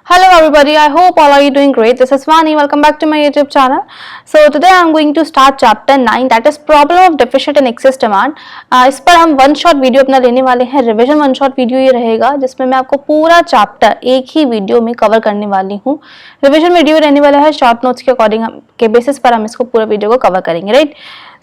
Hello everybody, I hope all are you doing great. This is Vani. Welcome back to my YouTube channel. So today I am going to start chapter 9, that is problem of deficit and excess demand. इस पर हम one shot video अपना लेने वाले हैं. Revision one shot video ये रहेगा जिसमें मैं आपको पूरा चैप्टर एक ही वीडियो में कवर करने वाली हूँ. रिवीजन वीडियो रहने वाला है शॉर्ट नोट्स के अकॉर्डिंग के बेसिस पर हम इसको पूरा वीडियो को कवर करेंगे, right.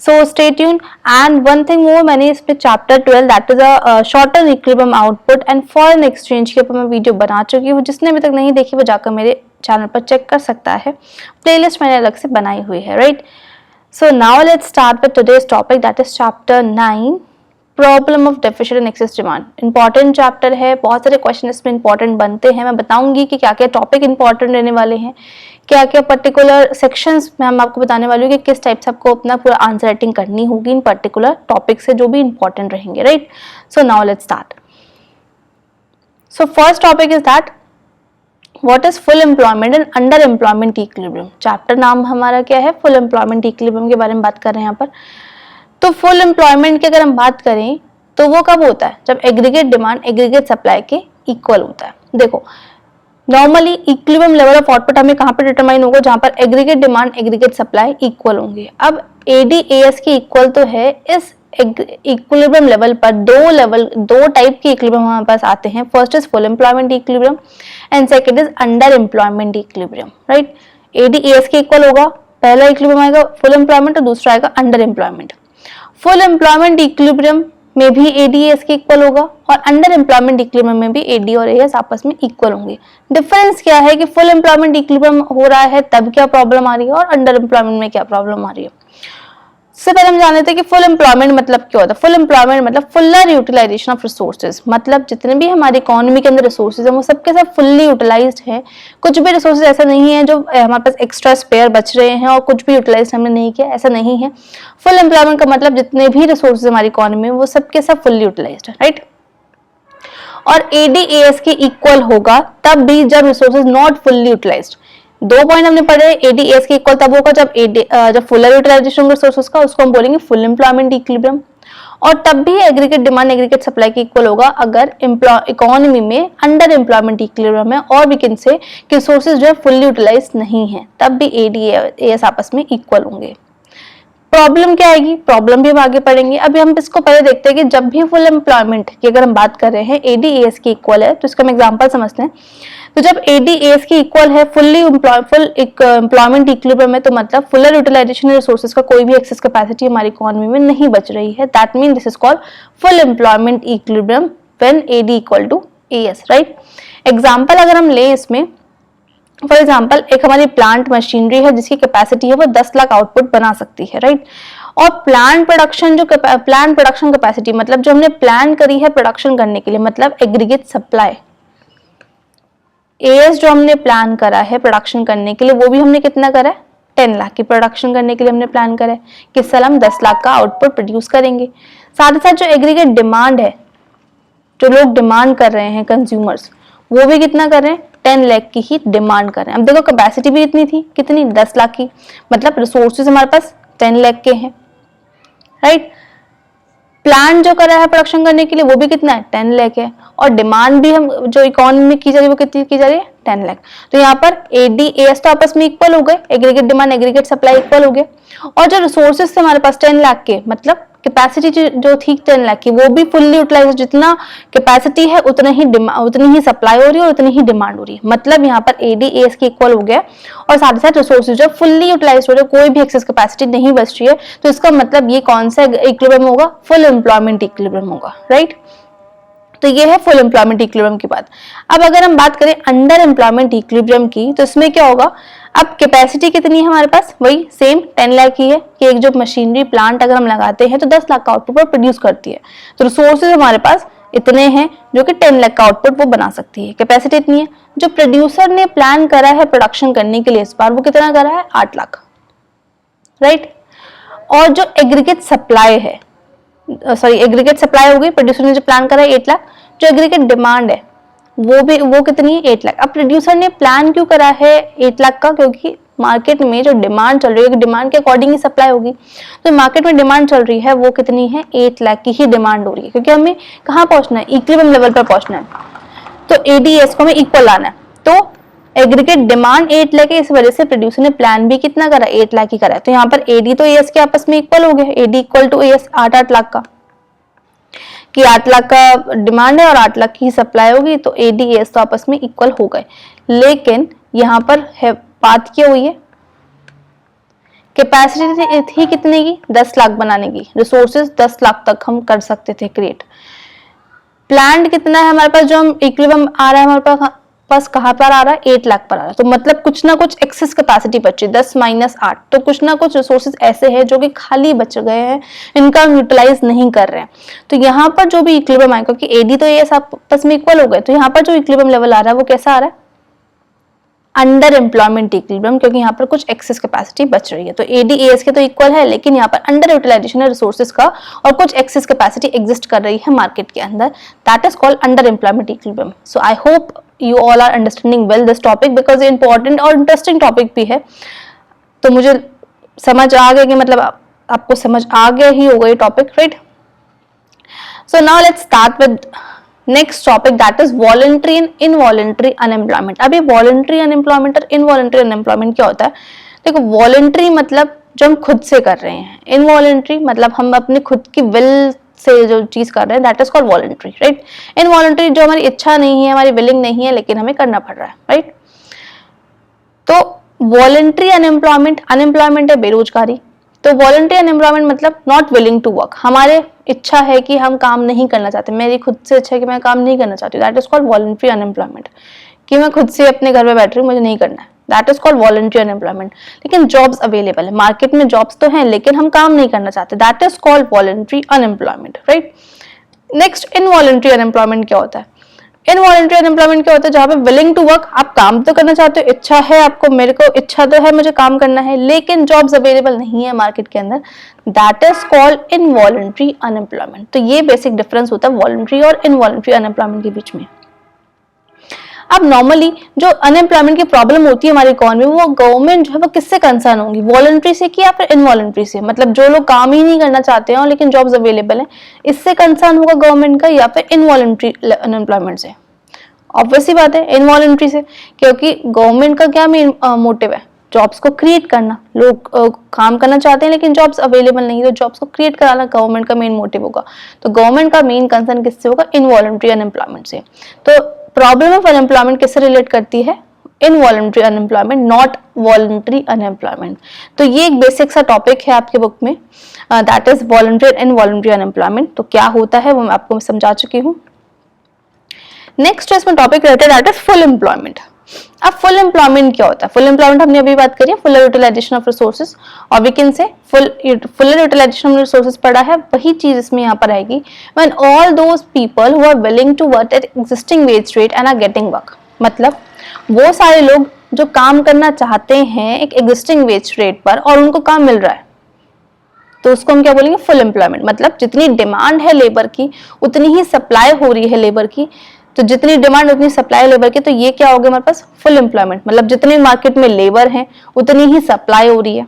So stay tuned. And one thing more, मैंने इस पे chapter 12 that is a shorter equilibrium output and foreign exchange के ऊपर मैं वीडियो बना चुकी हूँ. जिसने अभी तक नहीं देखी वो जाकर मेरे चैनल पर चेक कर सकता है. प्लेलिस्ट मैंने अलग से बनाई हुई है, right. So now let's start with today's topic, that is chapter 9. Problem of deficit and excess demand. Important chapter है, बहुत सारे क्वेश्चन इसमें इंपॉर्टेंट बनते हैं. मैं बताऊंगी कि क्या क्या टॉपिक इंपॉर्टेंट रहने वाले हैं, क्या क्या पर्टिकुलर सेक्शंस में हम आपको बताने वाली हूँ कि किस टाइप से आपको अपना पूरा आंसर राइटिंग करनी होगी इन पर्टिकुलर टॉपिक से जो भी इंपॉर्टेंट रहेंगे, right. So now let's start. So first topic is that what is full employment and under employment equilibrium. Chapter नाम हमारा क्या है, फुल एम्प्लॉयमेंट इक्विलिब्रियम के बारे में बात कर रहे हैं यहाँ पर. तो फुल एम्प्लॉयमेंट की अगर हम बात करें तो वो कब होता है, जब एग्रीगेट डिमांड एग्रीगेट सप्लाई के इक्वल होता है. देखो normally equilibrium level of output हमें कहाँ पर डिटरमाइन होगा, जहां पर aggregate demand aggregate supply equal होंगे. अब एडीएएस की इक्वल तो है. इस इक्विलिब्रियम लेवल पर दो टाइप के इक्विलिब्रियम हमारे पास आते हैं. First is full employment equilibrium and second is under employment equilibrium, right. ADAS के इक्वल होगा, पहला इक्विलिब्रियम आएगा फुल एम्प्लॉयमेंट और दूसरा आएगा under employment. Full employment equilibrium में भी एडीएस के इक्वल होगा और अंडर एम्प्लॉयमेंट इक्विलिब्रियम में भी एडी और एएस आपस में इक्वल होंगे. डिफरेंस क्या है कि फुल एम्प्लॉयमेंट इक्विलिब्रियम हो रहा है तब क्या प्रॉब्लम आ रही है और अंडर एम्प्लॉयमेंट में क्या प्रॉब्लम आ रही है. सबसे पहले हम जान लेते हैं कि फुल एम्प्लॉयमेंट मतलब क्या होता है. फुल एम्प्लॉयमेंट मतलब फुलर यूटिलाइजेशन ऑफ रिसोर्सेज, मतलब जितने भी हमारी इकोनॉमी के अंदर रिसोर्सेज हैं वो सबके सब फुल्ली यूटिलाइज्ड हैं. कुछ भी रिसोर्सेज ऐसा नहीं है जो हमारे पास एक्स्ट्रा स्पेयर बच रहे हैं और कुछ भी यूटिलाइज हमने नहीं किया, ऐसा नहीं है. फुल एम्प्लॉयमेंट का मतलब जितने भी रिसोर्सेज हमारी इकोनॉमी में वो सबके सब फुल्ली यूटिलाइज्ड है, राइट. और एडीएएस के इक्वल होगा तब भी जब रिसोर्सेज नॉट फुल्ली यूटिलाइज्ड. दो पॉइंट हमने पढ़े. एडीएस के इक्वल तब होगा जब फुलर यूटिलाइजेशन रिसोर्सेज का, उसको हम बोलेंगे फुल एम्प्लॉयमेंट इक्विलिब्रियम. और तब भी एग्रीगेट डिमांड एग्रीगेट सप्लाई के इक्वल होगा अगर इकोनॉमी में अंडर एम्प्लॉयमेंट इक्विलिब्रियम है और वी कैन से कि रिसोर्सेज जो है फुल्ली यूटिलाइज नहीं है, तब भी एडीएस आपस में इक्वल होंगे. प्रॉब्लम क्या आएगी, प्रॉब्लम भी हम आगे पढ़ेंगे. अभी हम इसको पहले देखते हैं कि जब भी फुल एम्प्लॉयमेंट की अगर हम बात कर रहे हैं एडीएस के इक्वल है तो इसका हम एग्जांपल समझते हैं. तो जब एडीएस की इक्वल है फुल एम्प्लॉयमेंट इक्विलिब्रियम है तो मतलब फुलर यूटिलाइजेशन रिसोर्सेज का कोई भी एक्सेस कैपेसिटी हमारी इकोनॉमी में नहीं बच रही है. That mean this is called full employment equilibrium when AD equal to AS, right. Example अगर हम लें इसमें, फॉर एग्जाम्पल एक हमारी प्लांट मशीनरी है जिसकी कैपेसिटी है वो 10 लाख आउटपुट बना सकती है, राइट. और प्लांट प्रोडक्शन कैपेसिटी मतलब जो हमने प्लान करी है प्रोडक्शन करने के लिए, मतलब एग्रीगेट सप्लाई. एएस जो हमने प्लान करा है प्रोडक्शन करने के लिए वो भी हमने कितना करा है, 10 लाख की प्रोडक्शन करने के लिए हमने प्लान करा है. किस साल हम 10 लाख का आउटपुट प्रोड्यूस करेंगे. साथ ही साथ जो एग्रीगेट डिमांड है, जो लोग डिमांड कर रहे हैं कंज्यूमर्स, वो भी कितना कर रहे हैं, 10 लाख की ही डिमांड कर रहे हैं. अब देखो कैपेसिटी भी इतनी थी, कितनी, 10 लाख की, मतलब रिसोर्सेज हमारे पास 10 लाख के हैं, राइट. प्लान जो कर रहा है प्रोडक्शन करने के लिए वो भी कितना है, 10 लाख है. और डिमांड भी हम जो इकोनॉमी में की जा रही है वो कितनी की जा रही है, 10 लाख. तो यहाँ पर एडीएस तो आपस में इक्वल हो गए, aggregate demand aggregate supply equal हो गए. और जो रिसोर्सेज थे हमारे पास 10 लाख के, मतलब कैपेसिटी जो थी 10 लाख की वो भी फुल्ली यूटिलाइज, जितना कैपेसिटी है उतनी ही सप्लाई हो रही है और उतनी ही डिमांड हो रही है. मतलब यहाँ पर एडीएस के इक्वल हो गया और साथ ही साथ रिसोर्सेज जो फुल्ली यूटिलाइज हो रहे हैं, कोई भी एक्सेस कैपेसिटी नहीं बच रही है. तो इसका मतलब ये कौन सा इक्विलिब्रियम होगा, फुल एम्प्लॉयमेंट इक्विलिब्रियम होगा, राइट. तो ये है फुल एम्प्लॉयमेंट इक्विलिब्रियम की बात. अब अगर हम बात करें अंडर एम्प्लॉयमेंट इक्विलिब्रियम की तो इसमें क्या होगा, अब कैपेसिटी कितनी है हमारे पास, वही सेम 10 लाख की है कि एक जो मशीनरी प्लांट अगर हम लगाते हैं तो 10 लाख का आउटपुट प्रोड्यूस करती है. तो रिसोर्सेज हमारे पास इतने हैं जो कि 10 लाख का आउटपुट वो बना सकती है, कैपेसिटी इतनी है. जो प्रोड्यूसर ने प्लान करा है प्रोडक्शन करने के लिए इस बार वो कितना करा है, 8 लाख, राइट. और जो एग्रीगेट सप्लाई है, एग्रीगेट सप्लाई हो गई, प्रोड्यूसर ने जो प्लान करा है 8 लाख. जो एग्रीगेट डिमांड है वो कितनी है, 8 लाख. अब प्रोड्यूसर ने प्लान क्यों करा है 8 लाख का, क्योंकि मार्केट में जो डिमांड चल रही है, डिमांड के अकॉर्डिंग ही सप्लाई होगी. तो मार्केट में डिमांड चल रही है वो कितनी है, 8 लाख की ही डिमांड हो रही है, क्योंकि हमें कहाँ पहुंचना है, इक्विलिब्रियम लेवल पर पहुंचना है. तो एडीएस को हमें इक्वल लाना है. तो एग्रीगेट डिमांड 8 लाख है, इस वजह से प्रोड्यूसर ने प्लान भी कितना करा, 8 लाख ही करा। तो यहाँ पर एडी तो एएस के आपस में इक्वल हो गया, AD equal to AS 8 lakh का, कि 8 लाख का डिमांड है और 8 लाख की सप्लाई होगी, तो एडी एएस तो आपस में इक्वल हो गए। लेकिन यहाँ पर है बात क्या हुई है, कैपेसिटी थी कितने की, 10 लाख बनाने की, रिसोर्सेज 10 लाख तक हम कर सकते थे क्रिएट। प्लान कितना है हमारे पास, जो हम इक्विलिब्रियम आ रहा है हमारे पास कहाँ पर आ रहा है, 8 लाख पर आ रहा है। तो मतलब कुछ ना कुछ एक्सेस कैपेसिटी बची, 10 माइनस 8, तो कुछ ना कुछ रिसोर्सेज ऐसे हैं जो कि खाली बच गए हैं, इनका हम यूटिलाइज नहीं कर रहे हैं। तो यहाँ पर जो भी इक्विलिब्रियम आएगा, क्योंकि एडी तो ये आपस में इक्वल हो गए, तो यहाँ पर जो इक्विलिब्रियम लेवल आ रहा है वो कैसा आ रहा है, अंडर एम्प्लॉयमेंट इक्विलिब्रियम, क्योंकि यहाँ पर कुछ एक्सेस कैपेसिटी बच रही है। तो एडी एएस के तो इक्वल है, लेकिन यहाँ पर अंडर यूटिलाइजेशन है रिसोर्सेज का और कुछ एक्सेस कैपेसिटी एग्जिस्ट कर रही है मार्केट के अंदर, that is called under employment equilibrium. So I hope you all are understanding well this topic, because ये इंपॉर्टेंट और इंटरेस्टिंग टॉपिक भी है। तो मुझे समझ आ गया कि मतलब आपको समझ आ गया ही होगा ये topic, right. So now let's start with next topic, that is voluntary and involuntary unemployment. अभी वॉलंटरी अनएम्प्लॉयमेंट और इनवॉलंटरी अनएम्प्लॉयमेंट क्या होता है, देखो वॉलंटरी मतलब जो हम खुद से कर रहे हैं, इनवॉलंटरी मतलब हम अपने खुद की विल से जो चीज कर रहे हैं, that is called voluntary, right. Involuntary जो हमारी इच्छा नहीं है, हमारी विलिंग नहीं है, लेकिन हमें करना पड़ रहा है, राइट। तो वॉलंटरी अनएम्प्लॉयमेंट, अनएम्प्लॉयमेंट है बेरोजगारी, तो वॉलंटरी अनएम्प्लॉयमेंट मतलब नॉट विलिंग टू वर्क, हमारे इच्छा है कि हम काम नहीं करना चाहते, मेरी खुद से इच्छा है कि मैं काम नहीं करना चाहती, that is called voluntary unemployment, कि मैं खुद से अपने घर में बैठ रही हूँ, मुझे नहीं करना है, that is called voluntary unemployment. लेकिन जॉब्स अवेलेबल है, मार्केट में जॉब्स तो हैं, लेकिन हम काम नहीं करना चाहते, that is called voluntary unemployment, right. Next involuntary unemployment क्या होता है, इनवॉलंटरी अनएम्प्लॉयमेंट क्या होता है, जहां पे विलिंग टू वर्क, आप काम तो करना चाहते हो, इच्छा है आपको, मेरे को इच्छा तो है मुझे काम करना है, लेकिन जॉब्स अवेलेबल नहीं है मार्केट के अंदर, that is called involuntary unemployment. तो ये बेसिक डिफरेंस होता है वॉलंटरी और इनवॉलंटरी अनएम्प्लॉयमेंट के बीच में। अब नॉर्मली जो अनएम्प्लॉयमेंट की प्रॉब्लम होती है हमारी इकोनॉमी में, वो गवर्नमेंट जो है वो किससे कंसर्न होंगी, वॉलंटरी से कि या फिर इनवॉलंटरी से, मतलब जो लोग काम ही नहीं करना चाहते हैं लेकिन जॉब्स अवेलेबल हैं, इससे कंसर्न होगा गवर्नमेंट का, या फिर इनवॉलंटरी अनएम्प्लॉयमेंट से। ऑब्वियसली बात है इनवॉलंटरी से, क्योंकि गवर्नमेंट का क्या मेन मोटिव है, जॉब्स को क्रिएट करना। लोग काम करना चाहते हैं लेकिन जॉब्स अवेलेबल नहीं, तो जॉब्स को क्रिएट कराना गवर्नमेंट का मेन मोटिव होगा। तो गवर्नमेंट का मेन कंसर्न किससे होगा, इनवॉलंटरी अनएम्प्लॉयमेंट से। तो प्रॉब्लम ऑफ अनएम्प्लॉयमेंट किससे रिलेट करती है, involuntary unemployment, not voluntary unemployment. तो ये एक बेसिक सा टॉपिक है आपके बुक में, that is voluntary and involuntary unemployment. तो क्या होता है वो मैं आपको समझा चुकी हूँ। नेक्स्ट इसमें टॉपिक रहता है दैट इज फुल एम्प्लॉयमेंट। अब फुल एम्प्लॉयमेंट क्या होता है, फुल एम्प्लॉयमेंट हमने अभी बात करी है, फुल यूटिलाइजेशन ऑफ रिसोर्सेज, और we can say full utilization of resources पढ़ा है, वही चीज इसमें यहाँ पर आएगी, when all those people who are willing to work at existing wage rate and are getting work. मतलब वो सारे लोग जो काम करना चाहते हैं एक एग्जिस्टिंग वेज रेट पर और उनको काम मिल रहा है, तो उसको हम क्या बोलेंगे, फुल एम्प्लॉयमेंट। मतलब जितनी डिमांड है लेबर की उतनी ही सप्लाई हो रही है लेबर की, तो जितनी डिमांड उतनी सप्लाई लेबर की, तो ये क्या हो गया हमारे पास, फुल एम्प्लॉयमेंट। मतलब जितनी मार्केट में लेबर है उतनी ही सप्लाई हो रही है,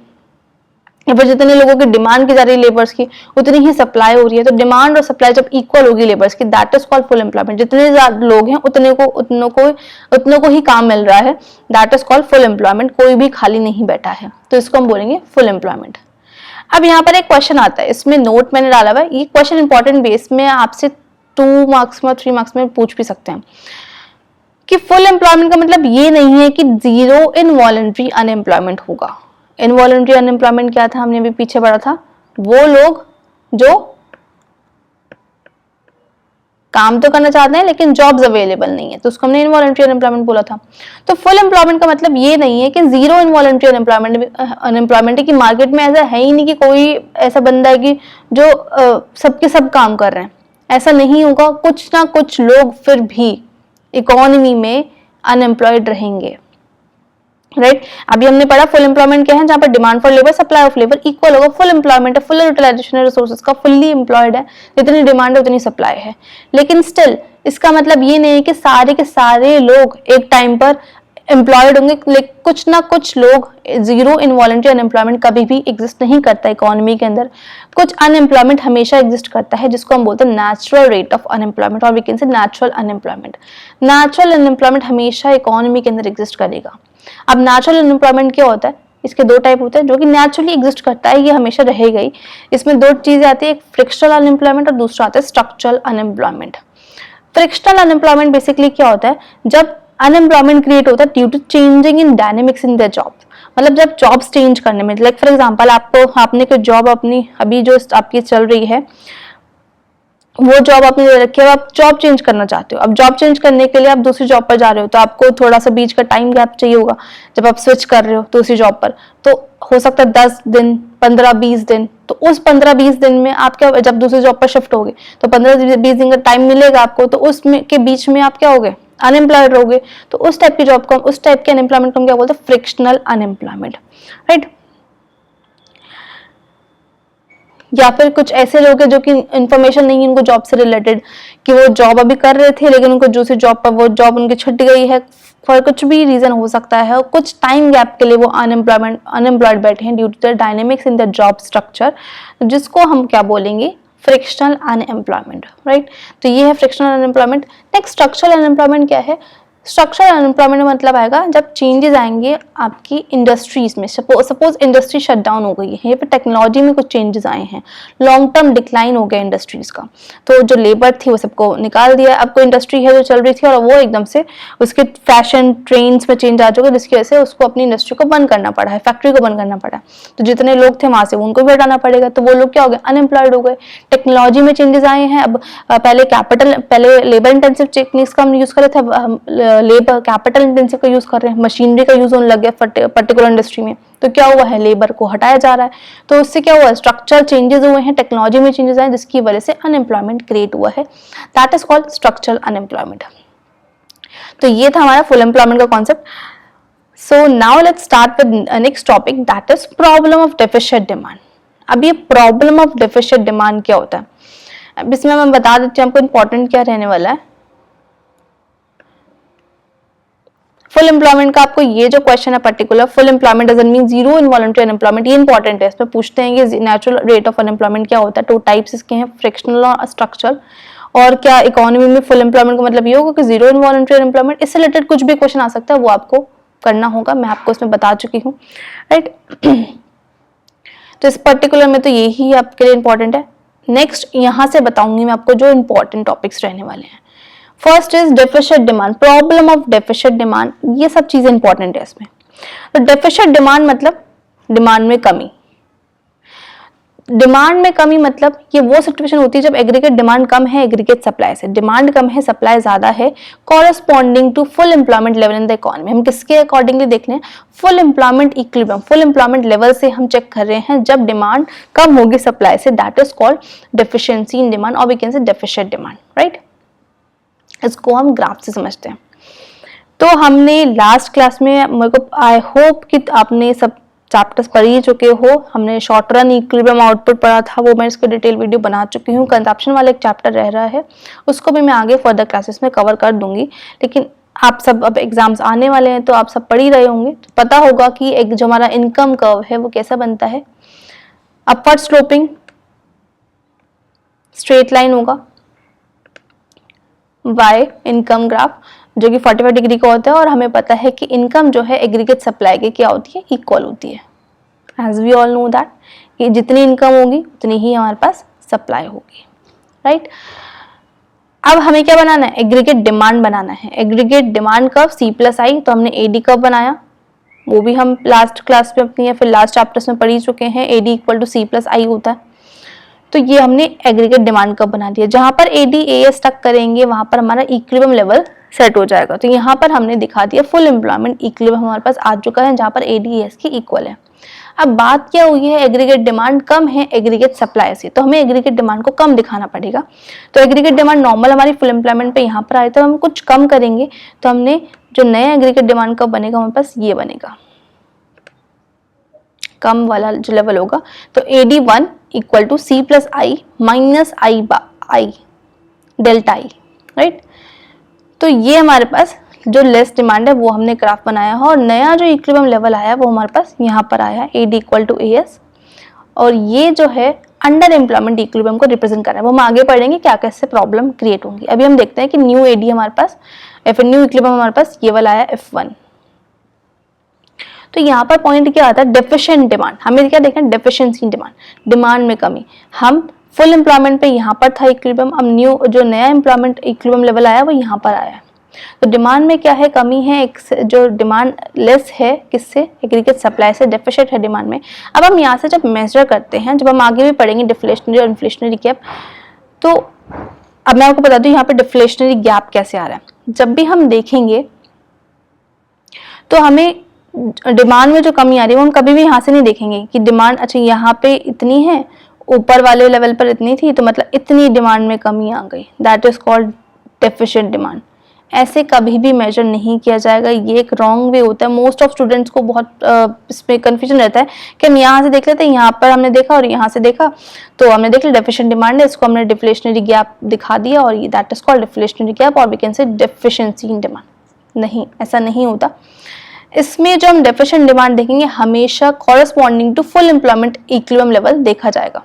या फिर जितने लोगों की डिमांड की जा रही है लेबर्स की उतनी ही सप्लाई हो रही है। तो डिमांड और सप्लाई जब इक्वल होगी लेबर्स की, that is called full employment. जितने लोग हैं उतनों को ही काम मिल रहा है, that is called full employment. कोई भी खाली नहीं बैठा है, तो इसको हम बोलेंगे फुल एम्प्लॉयमेंट। अब यहाँ पर एक क्वेश्चन आता है, इसमें नोट मैंने डाला हुआ है, ये क्वेश्चन इंपॉर्टेंट बेस में आपसे 2 मार्क्स में 3 मार्क्स में पूछ भी सकते हैं कि फुल एम्प्लॉयमेंट का मतलब ये नहीं है कि जीरो इनवॉलंटरी अनएम्प्लॉयमेंट होगा। इनवॉलंटरी अनएम्प्लॉयमेंट क्या था, हमने अभी पीछे पढ़ा था, वो लोग जो काम तो करना चाहते हैं लेकिन जॉब्स अवेलेबल नहीं है, तो उसको हमने इनवॉलंटरी अनएम्प्लॉयमेंट बोला था। तो फुल एम्प्लॉयमेंट का मतलब ये नहीं है कि जीरो इनवॉलंटरी अनएम्प्लॉयमेंट है, कि मार्केट में ऐसा है ही नहीं कि कोई ऐसा बंदा है कि जो सबके सब काम कर रहे हैं, ऐसा नहीं होगा। कुछ ना कुछ लोग फिर भी इकोनॉमी में अनएम्प्लॉयड रहेंगे, राइट। अभी हमने पढ़ा फुल एम्प्लॉयमेंट क्या है, जहां पर demand for labour supply of labour equal होगा। फुल एम्प्लॉयमेंट है, फुल यूटिलाइजेशन रिसोर्सेज का, फुल्ली एम्प्लॉयड है, जितनी डिमांड है उतनी सप्लाई है। लेकिन स्टिल इसका मतलब ये नहीं है कि सारे के सारे लोग एक टाइम पर एम्प्लॉयड होंगे, लेकिन कुछ ना कुछ लोग, जीरो इनवॉलंटरी अनएम्प्लॉयमेंट कभी भी एग्जिस्ट नहीं करता इकोनॉमी के अंदर, कुछ अनएम्प्लॉयमेंट हमेशा एग्जिस्ट करता है, जिसको हम बोलते हैं नेचुरल रेट ऑफ अनएम्प्लॉयमेंट, और we can say natural unemployment. Natural unemployment हमेशा इकोनॉमी के अंदर एग्जिस्ट करेगा। अब नेचुरल अनएम्प्लॉयमेंट क्या होता है, इसके दो टाइप होते हैं, जो कि नेचुरली एग्जिस्ट करता है, ये हमेशा रहेगा ही। इसमें दो चीजें आती है, एक फ्रिक्शनल अनएम्प्लॉयमेंट और दूसरा आता है structural unemployment. Frictional unemployment basically क्या होता है, जब अनएम्प्लॉयमेंट क्रिएट होता है due to changing in dynamics in the job, मतलब जब जॉब्स चेंज करने में, लाइक फॉर एग्जांपल आपने कोई जॉब अपनी अभी जो आपकी चल रही है, वो जॉब आपने ले रखी है, आप जॉब चेंज करना चाहते हो। अब जॉब चेंज करने के लिए आप दूसरी जॉब पर जा रहे हो, तो आपको थोड़ा सा बीच का टाइम गैप चाहिए होगा जब आप स्विच कर रहे हो दूसरी जॉब पर। तो हो सकता है 10 दिन, 15-20 दिन। तो उस 15-20 दिन में आप क्या, जब दूसरी जॉब पर शिफ्ट होगे तो 15-20 दिन का टाइम मिलेगा आपको, तो उसमें के बीच में आप क्या होगे, अनएम्प्लॉयड रहोगे। तो उस टाइप की जॉब को, उस टाइप के अनएम्प्लॉयमेंट को हम क्या बोलते हैं, फ्रिक्शनल अनएम्प्लॉयमेंट, राइट। या फिर कुछ ऐसे लोग हैं जो कि इंफॉर्मेशन नहीं है उनको जॉब से रिलेटेड, कि वो जॉब अभी कर रहे थे लेकिन उनको दूसरी जॉब पर वो जॉब उनकी छूट गई है, फॉर कुछ भी रीजन हो सकता है, और कुछ टाइम गैप के लिए वो अनएम्प्लॉयड बैठे हैं due to the dynamics in the job structure, जिसको हम क्या बोलेंगे, फ्रिक्शनल अनएम्प्लॉयमेंट, राइट। तो ये है frictional unemployment. Next structural unemployment क्या है, स्ट्रक्चरल अनएम्प्लॉयमेंट मतलब आएगा जब चेंजेस आएंगे आपकी इंडस्ट्रीज में। सपोज इंडस्ट्री शट डाउन हो गई है, यहाँ पे टेक्नोलॉजी में कुछ चेंजेस आए हैं, लॉन्ग टर्म डिक्लाइन हो गया इंडस्ट्रीज का, तो जो लेबर थी वो सबको निकाल दिया। अब कोई इंडस्ट्री है जो चल रही थी और वो एकदम से उसके फैशन ट्रेंड्स में चेंज आ चुके, जिसकी वजह से उसको अपनी इंडस्ट्री को बंद करना पड़ा है, फैक्ट्री को बंद करना पड़ा है। तो जितने लोग थे वहां से उनको भी हटाना पड़ेगा, तो वो लोग क्या हो गए, अनएम्प्लॉयड हो गए। टेक्नोलॉजी में चेंजेस आए हैं, अब पहले लेबर इंटेंसिव टेक्निक्स का हम यूज कर रहे थे, लेबर कैपिटल इंटेंसिव का यूज कर रहे हैं, मशीनरी का यूज होने लग गया पर्टिकुलर इंडस्ट्री में। तो क्या हुआ है, लेबर को हटाया जा रहा है, तो उससे क्या हुआ, स्ट्रक्चर चेंजेस हुए हैं, टेक्नोलॉजी में चेंजेस आए, जिसकी वजह से अनएम्प्लॉयमेंट क्रिएट हुआ है, that is called structural unemployment. तो ये था हमारा फुल एम्प्लॉयमेंट का concept. So now let's start with next topic, that is problem of deficient demand. अब ये प्रॉब्लम ऑफ डेफिशिएंट डिमांड क्या होता है, अब इसमें मैं बता देती हूँ आपको इंपॉर्टेंट क्या रहने वाला है। फुल एम्प्लॉयमेंट का आपको ये जो क्वेश्चन है particular, full employment doesn't mean zero involuntary unemployment, ये इंपॉर्टेंट है। इसमें पूछते हैं कि नेचुरल रेट ऑफ अनएम्प्लॉयमेंट क्या होता है, टू टाइप्स इसके हैं, फ्रिक्शनल और स्ट्रक्चरल। और क्या इकोनॉमी में फुल एम्प्लॉयमेंट का मतलब ये होगा कि जीरो इनवॉलंटरी अनएम्प्लॉयमेंट, इससे रिलेटेड कुछ भी क्वेश्चन आ सकता है, वो आपको करना होगा, मैं आपको इसमें बता चुकी हूँ, राइट। तो इस पर्टिकुलर में तो यही आपके लिए इंपॉर्टेंट है। नेक्स्ट यहाँ से बताऊंगी मैं आपको जो इंपॉर्टेंट टॉपिक्स रहने वाले हैं। First is deficient demand, problem of deficient demand, ये सब चीजें इंपॉर्टेंट है इसमें। तो डेफिशिएंट डिमांड मतलब डिमांड में कमी। डिमांड में कमी मतलब ये वो सिचुएशन होती है जब एग्रीगेट डिमांड कम है एग्रीगेट सप्लाई से, डिमांड कम है सप्लाई ज्यादा है, corresponding to full employment level in the economy. हम किसके अकॉर्डिंगली देख रहे हैं, full employment equilibrium, full employment level से हम चेक कर रहे हैं जब डिमांड कम होगी सप्लाई से, that is called deficiency in demand, और we can say deficient demand, right. इसको हम ग्राफ से समझते हैं। तो हमने लास्ट क्लास में, मेरे को आई होप कि आपने सब चैप्टर्स पढ़ ही चुके हो, हमने शॉर्ट रन इक्विलिब्रियम आउटपुट पढ़ा था, वो मैं इसके डिटेल वीडियो बना चुकी हूँ। कंजप्शन वाला एक चैप्टर रह रहा है, उसको भी मैं आगे फर्दर क्लासेस में कवर कर दूंगी। लेकिन आप सब अब एग्जाम्स आने वाले हैं तो आप सब पढ़ ही रहे होंगे, तो पता होगा कि एक जो हमारा इनकम कर्व है वो कैसा बनता है, अपवर्ड स्लोपिंग स्ट्रेट लाइन होगा, वाई इनकम ग्राफ जो कि 45 डिग्री का होता है, और हमें पता है कि इनकम जो है एग्रीगेट सप्लाई के क्या होती है, इक्वल होती है। As we all know that कि जितनी इनकम होगी उतनी ही हमारे पास सप्लाई होगी, राइट। अब हमें क्या बनाना है, एग्रीगेट डिमांड बनाना है। एग्रीगेट डिमांड कर्व C+I, तो हमने AD कर्व बनाया, वो भी हम लास्ट क्लास में अपनी या फिर लास्ट चैप्टर्स में पढ़ ही चुके हैं, AD = C+I होता है। तो ये हमने एग्रीगेट डिमांड कर्व बना दिया, जहां पर AD AS तक करेंगे वहां पर हमारा इक्विलिब्रियम लेवल सेट हो जाएगा। तो यहाँ पर हमने दिखा दिया फुल एम्प्लॉयमेंट इक्विलिब्रियम हमारे पास आ चुका है, जहां पर AD AS की इक्वल है। अब बात क्या हुई है, एग्रीगेट डिमांड कम है एग्रीगेट सप्लाई से, तो हमें एग्रीगेट डिमांड को कम दिखाना पड़ेगा। तो एग्रीगेट डिमांड नॉर्मल हमारी फुल एम्प्लॉयमेंट पे यहाँ पर आए, तो हम कुछ कम करेंगे, तो हमने जो नया एग्रीगेट डिमांड कब बनेगा हमारे पास, ये बनेगा कम वाला जो लेवल होगा। तो AD1 = C+I - I delta I, right. तो ये हमारे पास जो लेस डिमांड है वो हमने ग्राफ बनाया है, और नया जो इक्विलिब्रियम लेवल आया है वो हमारे पास यहाँ पर आया है AD इक्वल टू AS, और ये जो है अंडर एम्प्लॉयमेंट इक्विलिब्रियम को रिप्रेजेंट कर रहा है। वो हम आगे पढ़ेंगे क्या कैसे प्रॉब्लम क्रिएट होंगी। अभी हम देखते हैं कि न्यू AD हमारे पास न्यू इक्विलिब्रियम हमारे पास ये वाला आया F1। तो यहाँ पर पॉइंट क्या आता है, डेफिशिएंट डिमांड। हमें क्या देखना है, डेफिशिएंसी डिमांड, डिमांड में कमी। हम फुल एम्प्लॉयमेंट पे यहाँ पर था इक्विलिब्रियम, अब न्यू जो नया एम्प्लॉयमेंट इक्विलिब्रियम लेवल आया वो यहाँ पर आया है। तो डिमांड में क्या है, कमी है, जो डिमांड लेस है किससे, एग्रीगेट सप्लाई से, डेफिशिएंट है डिमांड में। अब हम यहाँ से जब मेजर करते हैं, जब हम आगे भी पढ़ेंगे डिफ्लेशनरी और इन्फ्लेशनरी गैप, तो अब मैं आपको बता दूं यहाँ पे डिफ्लेशनरी गैप कैसे आ रहा है। जब भी हम देखेंगे तो हमें डिमांड में जो कमी आ रही है वो हम कभी भी यहाँ से नहीं देखेंगे कि डिमांड अच्छा यहाँ पे इतनी है, ऊपर वाले लेवल पर इतनी थी, तो मतलब इतनी डिमांड में कमी आ गई, that is called deficient demand. ऐसे कभी भी मेजर नहीं किया जाएगा, ये एक रॉन्ग वे होता है। मोस्ट ऑफ स्टूडेंट्स को बहुत इसमें कंफ्यूजन रहता है कि हम यहाँ से देख लेते हैं, यहाँ पर हमने देखा और यहाँ से देखा, तो हमने देख लिया डेफिशिएंट डिमांड है, इसको हमने डिफ्लेशनरी गैप दिखा दिया और ये that is called deflationary gap, और we can say deficiency in demand. नहीं, ऐसा नहीं होता। इसमें जो हम डेफिशिएंट डिमांड देखेंगे हमेशा corresponding to full employment equilibrium level देखा जाएगा।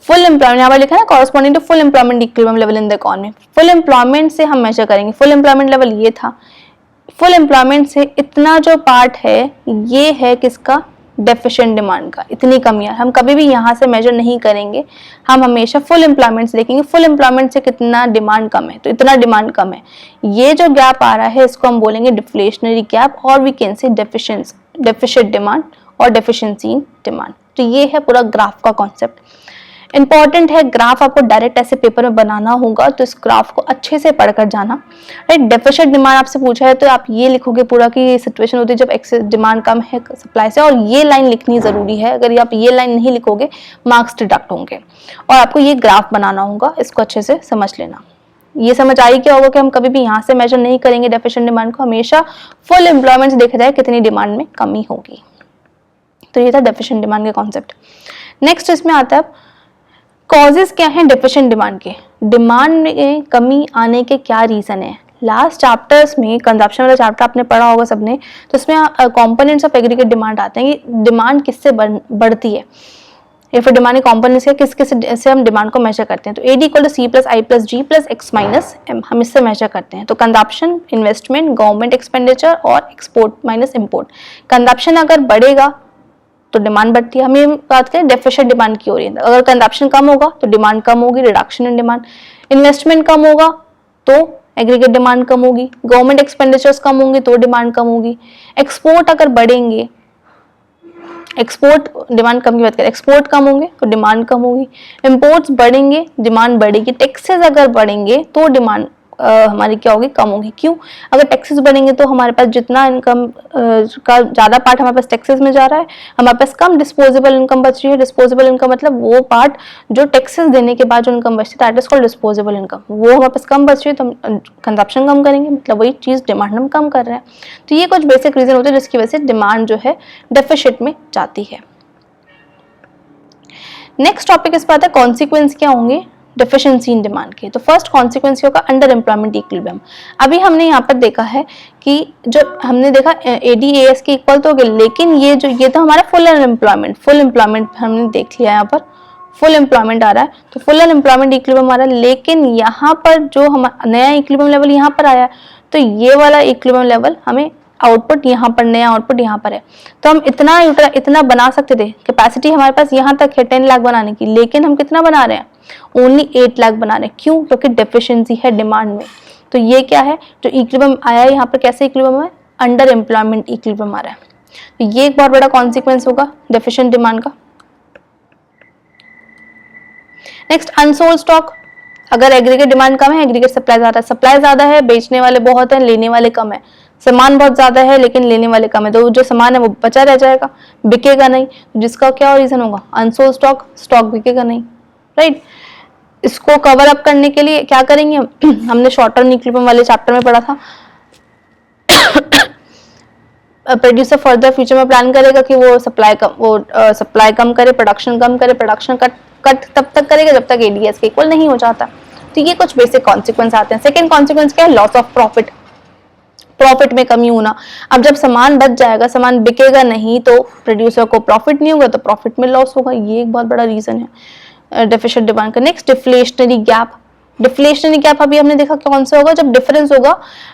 फुल एम्प्लॉयमेंट यहाँ पर लिखा है ना, corresponding to full employment equilibrium level in the economy. Full employment से हम मेजर करेंगे, फुल एम्प्लॉयमेंट लेवल ये था, फुल एम्प्लॉयमेंट से इतना जो पार्ट है ये है किसका, डेफिशिएंट डिमांड का, इतनी कमियां। हम कभी भी यहाँ से मेजर नहीं करेंगे, हम हमेशा फुल एम्प्लॉयमेंट से देखेंगे, फुल एम्प्लॉयमेंट से कितना डिमांड कम है, तो इतना डिमांड कम है। ये जो गैप आ रहा है इसको हम बोलेंगे डिफ्लेशनरी गैप, और we can say deficient demand और डेफिशिएंसी इन डिमांड। तो ये है पूरा ग्राफ का कॉन्सेप्ट। इंपॉर्टेंट है, ग्राफ आपको डायरेक्ट ऐसे पेपर में बनाना होगा, तो इस ग्राफ को अच्छे से पढ़कर जाना। राइट, डेफिशिएंट डिमांड आपसे पूछा है तो आप ये लिखोगे पूरा कि सिचुएशन होती है जब एक्सेस डिमांड कम है सप्लाई से, और ये लाइन लिखनी जरूरी है। अगर आप ये लाइन नहीं लिखोगे मार्क्स डिडक्ट होंगे, और आपको ये ग्राफ बनाना होगा, इसको अच्छे से समझ लेना। ये समझ आई क्या होगा कि हम कभी भी यहाँ से मेजर नहीं करेंगे डेफिशिएंट डिमांड को, हमेशा फुल एम्प्लॉयमेंट से देखा जाए कितनी डिमांड में कमी होगी। तो ये था डेफिशिएंट डिमांड के कॉन्सेप्ट। नेक्स्ट इसमें आता है कॉजेस क्या हैं डेफिशिएंट डिमांड के, डिमांड में कमी आने के क्या रीजन है। लास्ट चैप्टर्स में कंजप्शन वाला चैप्टर आपने पढ़ा होगा सबने, तो इसमें कंपोनेंट्स ऑफ एग्रीगेट डिमांड आते हैं कि डिमांड किससे बढ़ती है, या फिर डिमांड कंपोनेंट्स के किस किस से हम डिमांड को मेजर करते हैं। तो AD equal to C plus I plus G plus X minus M, हम इससे मेजर करते हैं। तो कंजप्शन, इन्वेस्टमेंट, गवर्नमेंट एक्सपेंडिचर और एक्सपोर्ट माइनस इम्पोर्ट। कंजप्शन अगर बढ़ेगा तो डिमांड बढ़ती है। हम ये बात करें डेफिशिएंट डिमांड की हो रही है, अगर कंजप्शन कम होगा तो डिमांड कम होगी, रिडक्शन इन डिमांड। इन्वेस्टमेंट कम होगा तो एग्रीगेट डिमांड कम होगी, गवर्नमेंट एक्सपेंडिचर्स कम होंगे तो डिमांड कम होगी। एक्सपोर्ट अगर बढ़ेंगे, एक्सपोर्ट डिमांड कम की बात करें, एक्सपोर्ट कम होंगे तो डिमांड कम होगी। इंपोर्ट्स बढ़ेंगे, डिमांड बढ़ेगी। टैक्सेस अगर बढ़ेंगे तो डिमांड हमारी क्या होगी, कम होगी। क्यों, अगर टैक्सेस बढ़ेंगे तो हमारे पास जितना इनकम का ज़्यादा पार्ट हमारे पास टैक्सेस में जा रहा है, हमारे पास कम डिस्पोजेबल इनकम बच रही है। डिस्पोजेबल इनकम मतलब वो पार्ट जो टैक्सेस देने के बाद जो इनकम बचती है, that is called disposable income. वो हमारे पास कम बच रही है तो हम कंजप्शन कम करेंगे, मतलब वही चीज़ डिमांड हम कम कर रहे हैं। तो ये कुछ बेसिक रीजन होते हैं जिसकी वजह से डिमांड जो है डेफिशिएंट में जाती है। नेक्स्ट टॉपिक इस पर आता है कॉन्सिक्वेंस क्या होंगे डेफिशिएंसी इन डिमांड के। तो फर्स्ट कॉन्सिक्वेंस होगा अंडर एम्प्लॉयमेंट इक्विलिब्रियम। अभी हमने यहाँ पर देखा है कि जो हमने देखा AD/AS के इक्वल तो हो गया, लेकिन ये तो हमारा फुल एम्प्लॉयमेंट हमने देख लिया, यहाँ पर फुल एम्प्लॉयमेंट आ रहा है, तो फुल एम्प्लॉयमेंट इक्विलिब्रियम आ रहा है। लेकिन यहाँ पर जो हमारा नया इक्विलिब्रियम लेवल यहाँ पर आया है, तो ये वाला इक्विलिब्रियम लेवल हमें आउटपुट यहाँ पर, नया आउटपुट यहाँ पर है, तो हम इतना बना सकते थे। कैपेसिटी हमारे पास यहाँ तक है 10 लाख बनाने की, लेकिन हम कितना बना रहे हैं, ओनली 8 लाख बना रहे हैं। क्यों, क्योंकि डेफिशिएंसी है डिमांड में। तो ये क्या है, जो इक्विलिब्रियम आया है यहाँ पर कैसे इक्विलिब्रियम है, अंडर एम्प्लॉयमेंट इक्विलिब्रियम आ रहा है। तो ये एक बहुत बड़ा कॉन्सिक्वेंस होगा डेफिशिएंट डिमांड का। नेक्स्ट अनसोल्ड स्टॉक, अगर एग्रीगेट डिमांड कम है, एग्रीगेट सप्लाई ज्यादा है। सप्लाई ज्यादा है, बेचने वाले बहुत हैं, लेने वाले कम है। सामान बहुत ज्यादा है लेकिन लेने वाले कम है, तो जो सामान है वो बचा रह जाएगा, बिकेगा नहीं। जिसका क्या रीजन होगा, अनसोल्ड स्टॉक बिकेगा नहीं। राइट, इसको कवर अप करने के लिए क्या करेंगे हमने शॉर्ट टर्म इक्विलिब्रियम वाले चैप्टर में पढ़ा था। प्रोड्यूसर फर्दर फ्यूचर में प्लान करेगा कि वो सप्लाई कम करे, प्रोडक्शन कम करे, प्रोडक्शन कट तब तक करेगा जब तक AD/AS के इक्वल नहीं हो जाता। तो ये कुछ बेसिक कॉन्सिक्वेंस आते हैं। सेकेंड कॉन्सिक्वेंस क्या है? लॉस ऑफ प्रॉफिट, प्रॉफिट में कमी होना। अब जब सामान बच जाएगा, सामान बिकेगा नहीं, तो प्रोड्यूसर को प्रॉफिट नहीं होगा, तो प्रॉफिट में लॉस होगा। ये एक बहुत बड़ा रीजन है डेफिशिएंट डिमांड का। Next deflationary gap. Deflationary gap अभी हमने देखा कौन सा होगा? जब डिफरेंस होगा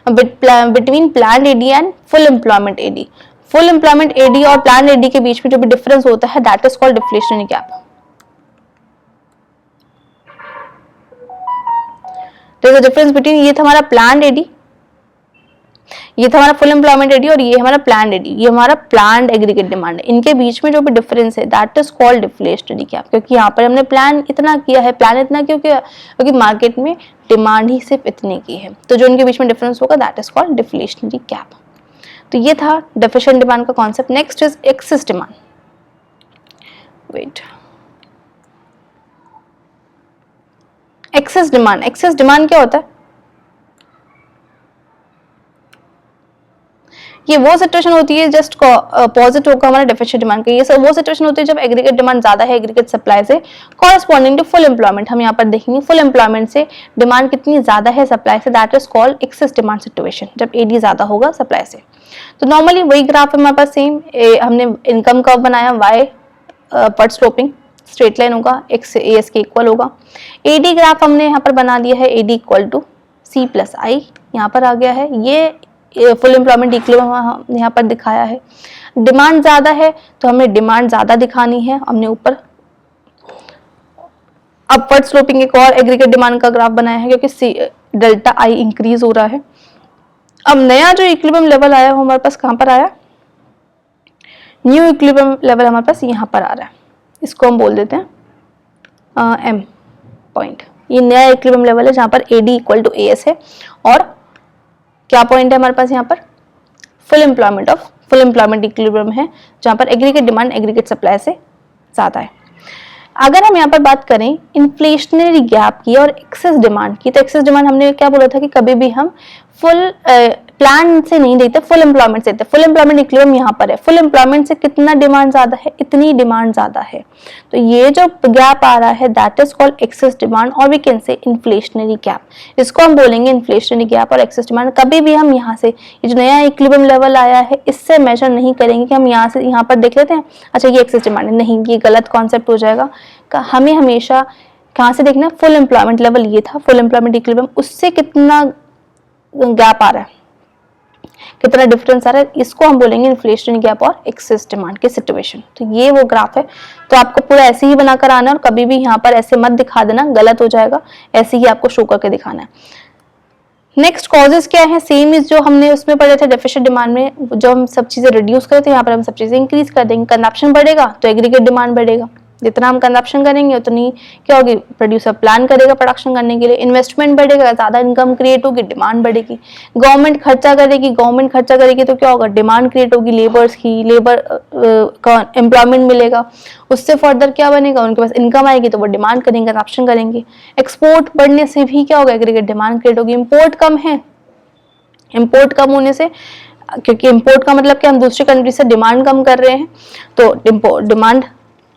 between planned AD and full employment AD. Full employment AD और प्लान्ड एडी के बीच में जो भी डिफरेंस होता है, that is called deflationary gap. There is a difference between, ये था हमारा प्लान्ड एडी, ये था हमारा फुल एम्प्लॉयमेंट एडी, और ये हमारा प्लान्ड एडी, ये हमारा प्लान्ड एग्रीगेट डिमांड है। इनके बीच में जो भी डिफरेंस है, that is called deflationary gap. क्योंकि यहाँ पर हमने प्लान इतना किया है, प्लान इतना क्यों किया? क्योंकि मार्केट में डिमांड ही सिर्फ इतनी की है, तो जो इनके बीच में डिफरेंस होगा, that is called deflationary gap. तो ये था डेफिशिएंट डिमांड का concept. Next is excess demand. Wait, excess demand. Excess demand क्या होता है? ये वो सिचुएशन होती है, जस्ट अपोजिट होगा हमारा डेफिशिएंट डिमांड का। ये वो सिचुएशन होती है जब एग्रीगेट डिमांड ज्यादा है एग्रीगेट सप्लाई से, कॉरेस्पॉन्डिंग टू फुल एम्प्लॉयमेंट। हम यहाँ पर देखेंगे फुल एम्प्लॉयमेंट से डिमांड कितनी ज्यादा है सप्लाई से, that is called excess demand situation, जब एडी ज्यादा होगा सप्लाई से। तो नॉर्मली वही ग्राफ है हमारे पास सेम। हमने इनकम कर्व बनाया, वाई पर स्लोपिंग स्ट्रेट लाइन होगा, एक्स एस के इक्वल होगा। एडी ग्राफ हमने यहाँ पर बना दिया है, AD equal to C plus I यहाँ पर आ गया है। ये फुल एम्प्लॉयमेंट इक्विलिब्रियम यहाँ पर दिखाया है। डिमांड ज्यादा है तो हमें डिमांड ज्यादा दिखानी है, हमने ऊपर अपवर्ड स्लोपिंग एक और एग्रीगेट डिमांड का ग्राफ बनाया है, क्योंकि डेल्टा आई इंक्रीज हो रहा है। अब नया जो इक्विलिब्रियम लेवल आया वो हमारे पास कहाँ पर आया? न्यू इक्विलिब्रियम लेवल हमारे पास यहाँ पर आ रहा है, इसको हम बोल देते हैं एम पॉइंट। ये नया इक्विलिब्रियम लेवल है जहाँ पर AD equal to A S है, और क्या पॉइंट है हमारे पास यहाँ पर? फुल एम्प्लॉयमेंट इक्विलिब्रियम है, जहाँ पर एग्रीगेट डिमांड एग्रीगेट सप्लाई से ज्यादा है। अगर हम यहाँ पर बात करें इन्फ्लेशनरी गैप की और एक्सेस डिमांड की, तो एक्सेस डिमांड हमने क्या बोला था कि कभी भी हम फुल प्लान से नहीं देते, फुल एम्प्लॉयमेंट से देते। फुल एम्प्लॉयमेंट इक्विलिब्रियम यहाँ पर है, फुल एम्प्लॉयमेंट से कितना डिमांड ज्यादा है, इतनी डिमांड ज्यादा है। तो ये जो गैप आ रहा है, that is called excess demand, और we can say inflationary gap. इसको हम बोलेंगे इन्फ्लेशनरी गैप और एक्सेस डिमांड। कभी भी हम यहाँ से ये जो नया इक्विलिब्रियम लेवल आया है, इससे मेजर नहीं करेंगे कि हम यहाँ से यहाँ पर देख लेते हैं, अच्छा ये एक्सेस डिमांड है। नहीं, ये गलत कॉन्सेप्ट हो जाएगा। हमें हमेशा कहाँ से देखना है? फुल एम्प्लॉयमेंट लेवल ये था, फुल एम्प्लॉयमेंट इक्विलिब्रियम, उससे कितना गैप आ रहा है, कितना डिफरेंस आ रहा है, इसको हम बोलेंगे इन्फ्लेशनरी गैप और एक्सेस डिमांड की सिचुएशन। तो ये वो ग्राफ है। तो आपको पूरा ऐसे ही बनाकर आना है, और कभी भी यहाँ पर ऐसे मत दिखा देना, गलत हो जाएगा। ऐसे ही आपको शो करके दिखाना है। नेक्स्ट कॉजेस क्या है? सेम इज जो हमने उसमें पढ़े थे डेफिशिएंट डिमांड में, जो हम सब चीजें रिड्यूस करते हैं, यहाँ पर हम सब चीजें इंक्रीज कर देंगे। कंजप्शन बढ़ेगा तो एग्रीगेट डिमांड बढ़ेगा, जितना हम कंजप्शन करेंगे उतनी क्या होगी? प्रोड्यूसर प्लान करेगा प्रोडक्शन करने के लिए, इन्वेस्टमेंट बढ़ेगा, ज्यादा इनकम क्रिएट होगी, डिमांड बढ़ेगी। गवर्नमेंट खर्चा करेगी तो क्या होगा? डिमांड क्रिएट होगी लेबर्स की, लेबर का एम्प्लॉयमेंट मिलेगा, उससे फर्दर क्या बनेगा? उनके पास इनकम आएगी तो वो डिमांड करेंगे, कंजप्शन करेंगे। एक्सपोर्ट बढ़ने से भी क्या होगा? एग्रीगेट डिमांड क्रिएट होगी। इम्पोर्ट कम है, इम्पोर्ट कम होने से, क्योंकि इम्पोर्ट का मतलब कि हम दूसरी कंट्री से डिमांड कम कर रहे हैं, तो डिमांड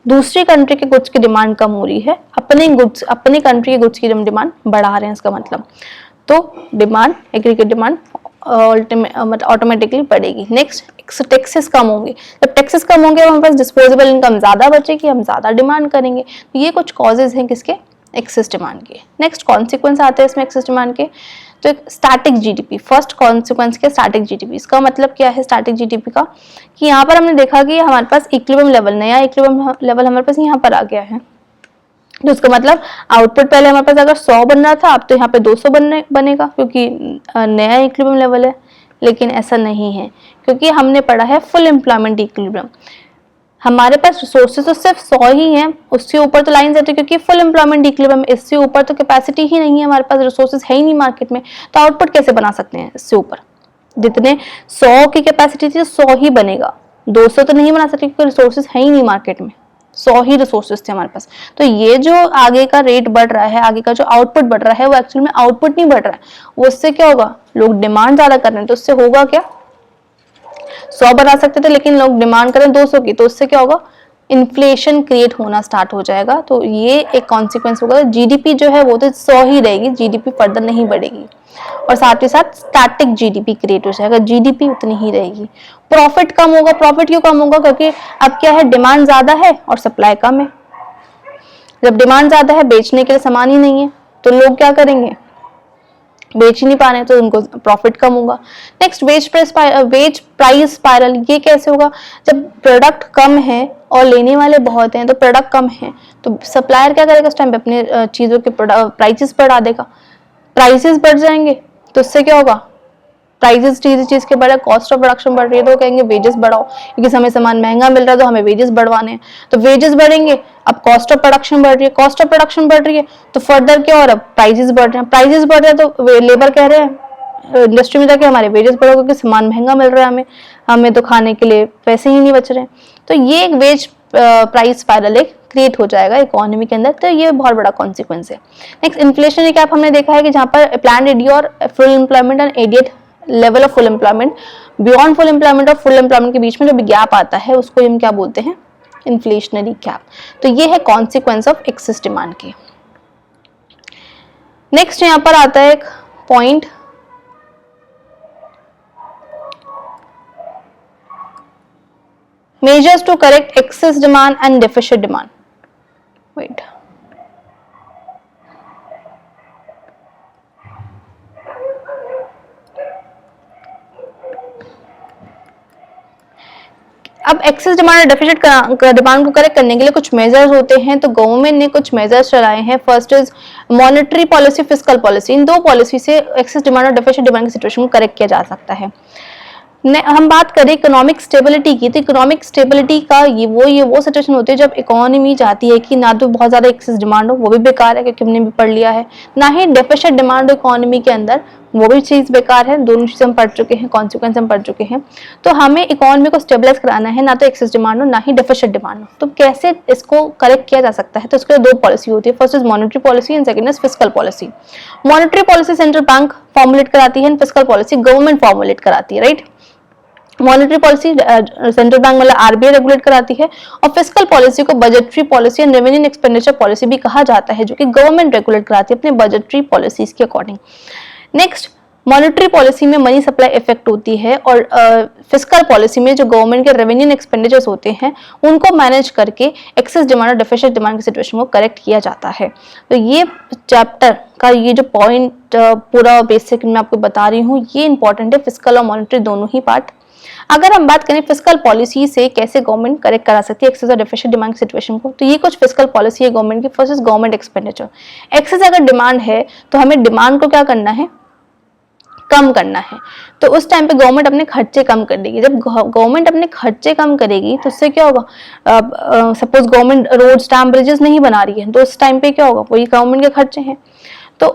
दूसरी कंट्री के गुड्स की डिमांड कम हो रही है, अपनी कंट्री के गुड्स की डिमांड बढ़ा रहे हैं, इसका मतलब। तो डिमांड, एग्रीगेट डिमांड ऑटोमेटिकली बढ़ेगी। नेक्स्ट टैक्सेस कम होंगे। जब टैक्सेस कम होंगे हमारे पास डिस्पोजेबल इनकम ज्यादा बचेगी, हम ज्यादा डिमांड करेंगे। तो ये कुछ कॉजेज हैं किसके? एक्सेस डिमांड के। नेक्स्ट कॉन्सिक्वेंस आते हैं इसमें एक्सेस डिमांड के। तो एक स्टैटिक जीडीपी, फर्स्ट कॉन्सिक्वेंस क्या? Static GDP. इसका मतलब क्या है स्टैटिक जीडीपी का? कि यहाँ पर हमने देखा कि हमारे पास इक्विलिब्रियम लेवल, नया इक्विलिब्रियम लेवल हमारे पास यहाँ पर आ गया है। तो इसका मतलब आउटपुट पहले हमारे पास अगर 100 बन रहा था, अब तो यहाँ पे 200 बनेगा, क्योंकि नया इक्विलिब्रियम लेवल है। लेकिन ऐसा नहीं है, क्योंकि हमने पढ़ा है फुल एम्प्लॉयमेंट इक्विलिब्रियम। हमारे पास रिसोर्सेज तो सिर्फ 100 ही हैं, उससे ऊपर तो लाइन जाती है, क्योंकि फुल एम्प्लॉयमेंट इक्विलिब्रियम, इससे ऊपर तो कैपेसिटी ही नहीं है, हमारे पास रिसोर्सेज है ही नहीं मार्केट में। तो आउटपुट कैसे बना सकते हैं इससे ऊपर? जितने 100 की कैपेसिटी थी 100 ही बनेगा, 200 तो नहीं बना सकते, क्योंकि रिसोर्सेज है ही नहीं मार्केट में, 100 ही रिसोर्सेज थे हमारे पास। तो ये जो आगे का रेट बढ़ रहा है, आगे का जो आउटपुट बढ़ रहा है, वो एक्चुअली में आउटपुट नहीं बढ़ रहा है। वो उससे क्या होगा? लोग डिमांड ज्यादा कर रहे हैं, तो उससे होगा क्या? 100 बना सकते थे लेकिन लोग डिमांड करें 200 की, तो उससे क्या होगा? इन्फ्लेशन क्रिएट होना स्टार्ट हो जाएगा। तो ये एक कॉन्सिक्वेंस होगा। जीडीपी जो है वो तो 100 ही रहेगी, जीडीपी फर्दर नहीं बढ़ेगी, और साथ ही साथ स्टैटिक जीडीपी क्रिएट हो जाएगा, जीडीपी उतनी ही रहेगी। प्रॉफिट कम होगा। प्रॉफिट क्यों कम होगा? क्योंकि अब क्या है, डिमांड ज्यादा है और सप्लाई कम है। जब डिमांड ज्यादा है, बेचने के लिए सामान ही नहीं है, तो लोग क्या करेंगे, बेच ही नहीं पा रहे हैं, तो उनको प्रॉफिट कम होगा। Next, wage price spiral. ये कैसे होगा? जब प्रोडक्ट कम है और लेने वाले बहुत हैं, तो प्रोडक्ट कम है, तो सप्लायर क्या करेगा, उस टाइम पे अपने चीजों के प्राइसेस बढ़ा देगा। प्राइसेस बढ़ जाएंगे तो उससे क्या होगा, प्राइसेस चीज के बढ़े, कॉस्ट ऑफ प्रोडक्शन बढ़ रही है, तो कहेंगे वेजेस बढ़ाओ, क्योंकि हमें सामान महंगा मिल रहा है तो हमें वेजेस बढ़वाने हैं, तो वेजेस बढ़ेंगे। अब कॉस्ट ऑफ प्रोडक्शन बढ़ रही है, कॉस्ट ऑफ प्रोडक्शन बढ़ रही है, तो फर्दर क्या हो रहा है, प्राइसेस बढ़ रहे हैं। प्राइसेस बढ़ रहे हैं तो लेबर कह रहे हैं इंडस्ट्री में जाके हमारे वेजेस बढ़ो, क्योंकि सामान महंगा मिल रहा है, हमें तो खाने के लिए पैसे ही नहीं बच रहे हैं। तो ये एक वेज प्राइस स्पाइरल एक क्रिएट हो जाएगा इकोनॉमी के अंदर। तो ये बहुत बड़ा कॉन्सिक्वेंस है। नेक्स्ट, इन्फ्लेशन गैप हमने देखा है कि जहां पर प्लान एडी और full employment and AD at level of full employment, beyond full employment और फुल एम्प्लॉयमेंट के बीच में जो भी गैप आता है उसको हम क्या बोलते हैं, इन्फ्लेशनरी गैप। तो ये है कॉन्सिक्वेंस ऑफ एक्सेस डिमांड के। नेक्स्ट यहां पर आता है एक point, measures to correct excess demand and deficit demand. Wait. अब एक्सेस डिमांड और डेफिसिट डिमांड को करेक्ट करने के लिए कुछ मेजर्स होते हैं। तो गवर्नमेंट ने कुछ मेजर्स चलाए हैं। First is monetary policy, fiscal policy. इन दो पॉलिसी से एक्सेस डिमांड और डेफिसिट डिमांड की सिचुएशन को करेक्ट किया जा सकता है। हम बात करें इकोनॉमिक स्टेबिलिटी की, तो इकोनॉमिक स्टेबिलिटी का ये वो सिचुएशन होती है जब इकोनॉमी चाहती है कि ना तो बहुत ज्यादा एक्सेस डिमांड हो, वो भी बेकार है क्योंकि हमने भी पढ़ लिया है, ना ही डेफिसिट डिमांड हो इकोनॉमी के अंदर, वो भी चीज बेकार है। दोनों चीजें हम पढ़ चुके हैं, कॉन्सिक्वेंस हम पढ़ चुके हैं। तो हमें इकोनॉमी को स्टेबलाइज कराना है, ना तो एक्सेस डिमांड हो ना ही डेफिसिट डिमांड हो। तो कैसे इसको करेक्ट किया जा सकता है? तो इसके लिए दो पॉलिसी होती है। First is monetary policy and second is fiscal policy. Monetary policy central bank formulate कराती है, फिस्कल पॉलिसी गवर्नमेंट फॉर्मुलेट कराती है, right. Monetary policy central bank मतलब आरबीआई रेगुलेट कराती है, और फिस्कल पॉलिसी को budgetary policy and revenue expenditure policy भी कहा जाता है, जो कि गवर्नमेंट रेगुलेट कराती है अपने बजटरी पॉलिसीज के अकॉर्डिंग। नेक्स्ट, मॉनेटरी पॉलिसी में मनी सप्लाई इफेक्ट होती है, और फिस्कल पॉलिसी में जो गवर्नमेंट के रेवेन्यू एक्सपेंडिचर्स होते हैं उनको मैनेज करके एक्सेस डिमांड और डेफिसिट डिमांड की सिचुएशन को करेक्ट किया जाता है। तो ये चैप्टर का ये जो पॉइंट पूरा बेसिक मैं आपको बता रही हूँ, ये इंपॉर्टेंट है, फिस्कल और मॉनेटरी दोनों ही पार्ट। अगर हम बात करें फिस्कल पॉलिसी से कैसे गवर्नमेंट करेक्ट करा सकती है एक्सेस और डेफिसिट डिमांड की सिचुएशन को, तो ये कुछ फिस्कल पॉलिसी है गवर्नमेंट की। First is government expenditure. Excess अगर डिमांड है तो हमें डिमांड को क्या करना है, कम करना है। तो उस टाइम पे गवर्नमेंट अपने खर्चे कम कर देगी। जब गवर्नमेंट अपने खर्चे कम करेगी तो उससे क्या होगा, suppose government road, stamp, bridges नहीं बना रही है, तो उस टाइम पे क्या होगा, वही गवर्नमेंट के खर्चे हैं। तो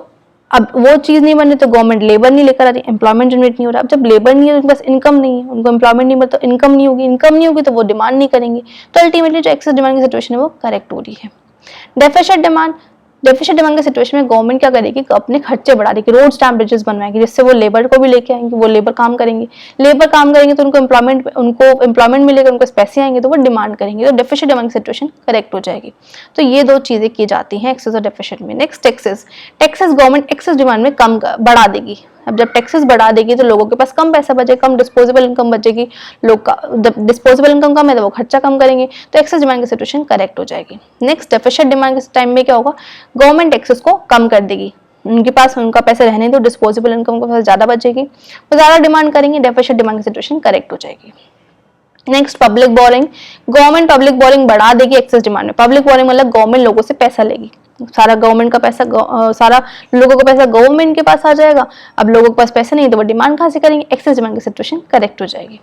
अब वो चीज नहीं बनी तो गवर्नमेंट लेबर नहीं लेकर आ रही, एम्प्लॉयमेंट जनरेट नहीं हो रहा। अब जब लेबर नहीं है उनके पास इनकम नहीं है, उनको एम्प्लॉयमेंट नहीं मिलता तो इनकम नहीं होगी, इनकम नहीं होगी तो वो डिमांड नहीं करेंगे। तो अल्टीमेटली जो एक्सेस डिमांड की सिचुएशन है वो करेक्ट हो रही है। डेफिसिट डिमांड की सिचुएशन में गवर्नमेंट क्या करेगी, अपने खर्चे बढ़ा देगी, रोड, स्टैम्प, ब्रिजेस बनवाएगी, जिससे वो लेबर को भी लेके आएंगे, वो लेबर काम करेंगे तो उनको एम्प्लॉयमेंट मिलेगा, उनको पैसे आएंगे तो वो डिमांड करेंगे, तो डेफिसिट डिमांड की सिचुएशन करेक्ट हो जाएगी। तो ये दो चीजें की जाती हैं एक्सेस और डेफिसिट में। Next, taxes government excess demand में कम बढ़ा देगी। अब जब टैक्सेस बढ़ा देगी तो लोगों के पास कम पैसा बचेगा, कम डिस्पोजेबल इनकम बचेगी, लोग का डिस्पोजेबल इनकम कम है तो वो खर्चा कम करेंगे, तो एक्सेस डिमांड की सिचुएशन करेक्ट हो जाएगी। नेक्स्ट, डेफिसिट डिमांड के टाइम में क्या होगा, गवर्नमेंट टैक्सेस को कम कर देगी, उनके पास उनका पैसा रहने दो, डिस्पोजेबल इनकम के पास ज्यादा बचेगी, वो ज्यादा डिमांड करेंगे, डेफिसिट डिमांड की सिचुएशन करेक्ट हो जाएगी। Next, public boring. Government public boring बढ़ा देगी एक्सेस डिमांड में। पब्लिक बोरिंग मतलब गवर्नमेंट लोगों से पैसा लेगी, सारा गवर्नमेंट का पैसा, सारा लोगों का पैसा गवर्नमेंट के पास आ जाएगा। अब लोगों के पास पैसा नहीं तो वो डिमांड कहां से करेंगे, एक्सेस डिमांड की सिचुएशन करेक्ट हो जाएगी।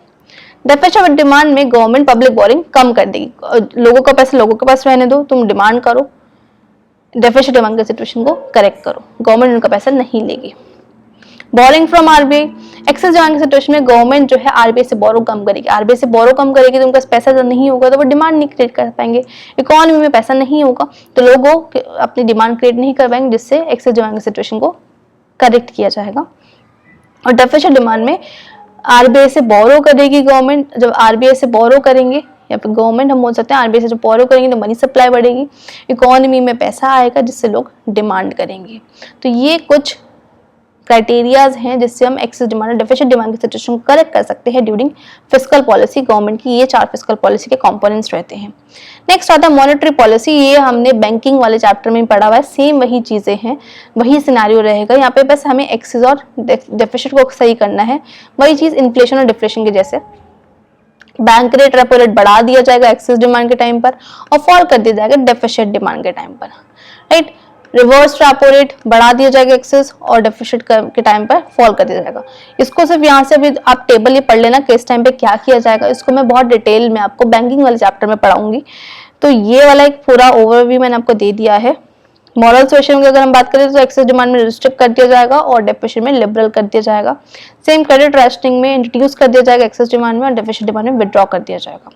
डेफिसिट डिमांड में गवर्नमेंट पब्लिक बोरिंग कम कर देगी, लोगों का पैसा लोगों के पास रहने दो, तुम डिमांड करो, डेफिसिट डिमांड की सिचुएशन को करेक्ट करो, गवर्नमेंट उनका पैसा नहीं लेगी। Boring from RBI. Excess demand की सिचुएशन में गवर्नमेंट जो है आरबीआई से बोरो कम करेगी। आरबीआई से बोरो कम करेगी तो उनके पास पैसा जब नहीं होगा तो वो डिमांड नहीं क्रिएट कर पाएंगे, इकोनॉमी में पैसा नहीं होगा तो लोगों अपनी डिमांड क्रिएट नहीं कर पाएंगे, जिससे एक्सेस डिमांड की सिचुएशन को करेक्ट किया जाएगा। और डेफिसिट डिमांड में आरबीआई से बोरो करेगी गवर्नमेंट। जब आरबीआई से बोरो करेंगे या फिर गवर्नमेंट हम बोल सकते हैं, आरबीआई से जब बोरो करेंगे तो मनी सप्लाई बढ़ेगी, इकोनॉमी में पैसा आएगा जिससे लोग डिमांड करेंगे। तो ये कुछ क्राइटेरियाज हैं जिससे हम एक्सेस डिमांड और डेफिसिट डिमांड की सिचुएशन को करेक्ट कर सकते हैं ड्यूरिंग फिस्कल पॉलिसी। गवर्नमेंट की ये 4 फिस्कल पॉलिसी के कंपोनेंट्स रहते हैं। नेक्स्ट आता है मॉनेटरी पॉलिसी। ये हमने बैंकिंग वाले चैप्टर में पढ़ा हुआ है, सेम वही चीजें हैं, वही सिनेरियो रहेगा यहाँ पे, बस हमें एक्सेस और डेफिसिट को सही करना है। वही चीज इन्फ्लेशन और डिफ्लेशन के जैसे, बैंक रेट रेपो रेट बढ़ा दिया जाएगा एक्सेस डिमांड के टाइम पर और फॉल कर दिया जाएगा डेफिसिट डिमांड के टाइम पर, राइट। रिवर्स रेपो रेट बढ़ा दिया जाएगा एक्सेस और डेफिसिट के टाइम पर फॉल कर दिया जाएगा। इसको सिर्फ यहाँ से भी आप टेबल ही पढ़ लेना किस टाइम पे क्या किया जाएगा, इसको मैं बहुत डिटेल में आपको बैंकिंग वाले चैप्टर में पढ़ाऊंगी। तो ये वाला एक पूरा ओवरव्यू मैंने आपको दे दिया है। मॉरल सुएशन की अगर हम बात करें तो एक्सेस डिमांड में रिस्ट्रिक्ट कर दिया जाएगा और डेफिसिट में लिबरल कर दिया जाएगा। सेम क्रेडिट रेशनिंग में इंट्रोड्यूस कर दिया जाएगा एक्सेस डिमांड में और डेफिसिट डिमांड में विड्रॉ कर दिया जाएगा।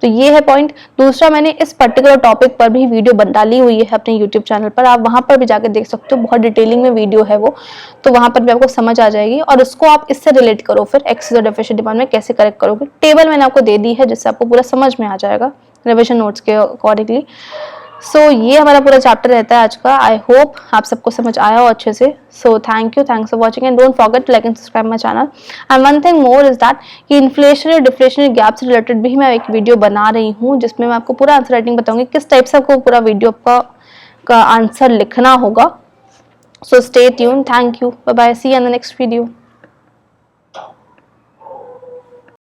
तो ये है पॉइंट। दूसरा, मैंने इस पर्टिकुलर टॉपिक पर भी वीडियो डाली हुई है अपने यूट्यूब चैनल पर, आप वहां पर भी जाकर देख सकते हो, बहुत डिटेलिंग में वीडियो है वो, तो वहां पर भी आपको समझ आ जाएगी और उसको आप इससे रिलेट करो, फिर एक्सेस और डेफिसिट डिमांड में कैसे करेक्ट करोगे। टेबल मैंने आपको दे दी है जिससे आपको पूरा समझ में आ जाएगा रिविजन नोट्स के अकॉर्डिंगली। सो ये हमारा पूरा चैप्टर रहता है आज का। आई होप आप सबको समझ आया हो अच्छे से। So thanks for watching and don't forget to like and subscribe my channel. And one thing more is that कि इन्फ्लेशन और डिफ्लेशनरी गैप से रिलेटेड भी मैं एक वीडियो बना रही हूँ जिसमें मैं आपको पूरा आंसर राइटिंग बताऊंगी, किस टाइप से आपको पूरा वीडियो का आंसर लिखना होगा। So stay tune. Thank you, bye bye, see you in the next video.